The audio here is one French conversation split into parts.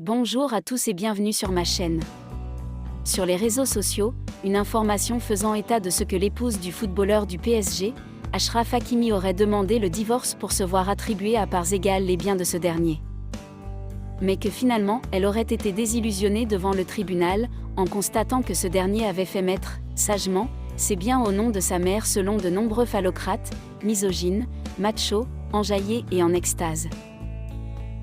Bonjour à tous et bienvenue sur ma chaîne. Sur les réseaux sociaux, une information faisant état de ce que l'épouse du footballeur du PSG, Achraf Hakimi, aurait demandé le divorce pour se voir attribuer à parts égales les biens de ce dernier. Mais que finalement, elle aurait été désillusionnée devant le tribunal, en constatant que ce dernier avait fait mettre, sagement, ses biens au nom de sa mère selon de nombreux phallocrates, misogynes, machos, enjaillés et en extase.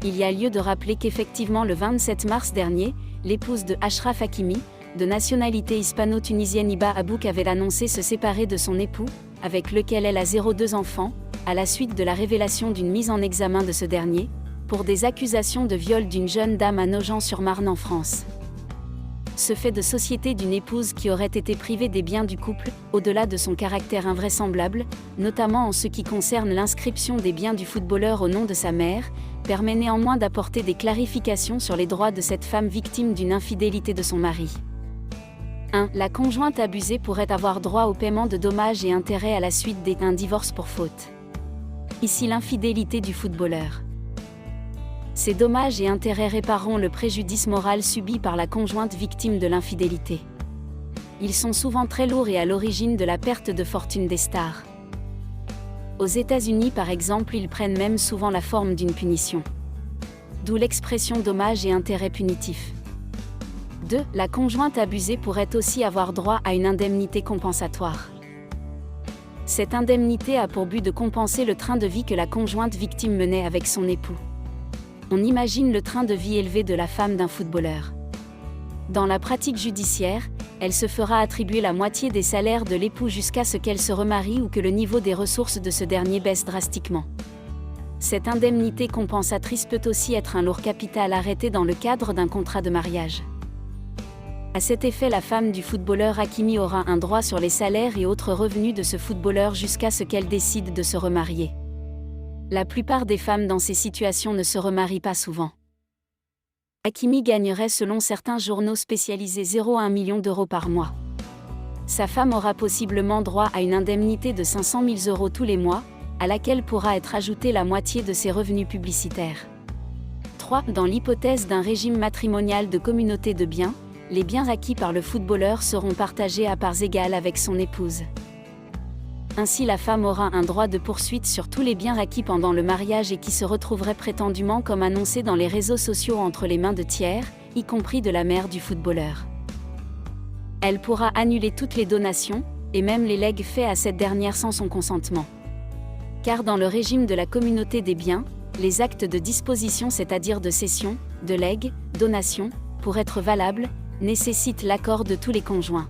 Il y a lieu de rappeler qu'effectivement le 27 mars dernier, l'épouse de Achraf Hakimi, de nationalité hispano-tunisienne Hiba Abouk, avait annoncé se séparer de son époux, avec lequel elle a 02 enfants, à la suite de la révélation d'une mise en examen de ce dernier, pour des accusations de viol d'une jeune dame à Nogent-sur-Marne en France. Ce fait de société d'une épouse qui aurait été privée des biens du couple, au-delà de son caractère invraisemblable, notamment en ce qui concerne l'inscription des biens du footballeur au nom de sa mère, permet néanmoins d'apporter des clarifications sur les droits de cette femme victime d'une infidélité de son mari. 1. La conjointe abusée pourrait avoir droit au paiement de dommages et intérêts à la suite d'un divorce pour faute. Ici l'infidélité du footballeur. Ces dommages et intérêts répareront le préjudice moral subi par la conjointe victime de l'infidélité. Ils sont souvent très lourds et à l'origine de la perte de fortune des stars. Aux États-Unis par exemple, ils prennent même souvent la forme d'une punition. D'où l'expression dommages et intérêts punitifs. 2. La conjointe abusée pourrait aussi avoir droit à une indemnité compensatoire. Cette indemnité a pour but de compenser le train de vie que la conjointe victime menait avec son époux. On imagine le train de vie élevé de la femme d'un footballeur. Dans la pratique judiciaire, elle se fera attribuer la moitié des salaires de l'époux jusqu'à ce qu'elle se remarie ou que le niveau des ressources de ce dernier baisse drastiquement. Cette indemnité compensatrice peut aussi être un lourd capital arrêté dans le cadre d'un contrat de mariage. À cet effet, la femme du footballeur Hakimi aura un droit sur les salaires et autres revenus de ce footballeur jusqu'à ce qu'elle décide de se remarier. La plupart des femmes dans ces situations ne se remarient pas souvent. Hakimi gagnerait selon certains journaux spécialisés 0,1 million d'euros par mois. Sa femme aura possiblement droit à une indemnité de 500 000 euros tous les mois, à laquelle pourra être ajoutée la moitié de ses revenus publicitaires. 3. Dans l'hypothèse d'un régime matrimonial de communauté de biens, les biens acquis par le footballeur seront partagés à parts égales avec son épouse. Ainsi la femme aura un droit de poursuite sur tous les biens acquis pendant le mariage et qui se retrouveraient prétendument comme annoncé dans les réseaux sociaux entre les mains de tiers, y compris de la mère du footballeur. Elle pourra annuler toutes les donations, et même les legs faits à cette dernière sans son consentement. Car dans le régime de la communauté des biens, les actes de disposition, c'est-à-dire de cession, de legs, donation, pour être valables, nécessitent l'accord de tous les conjoints.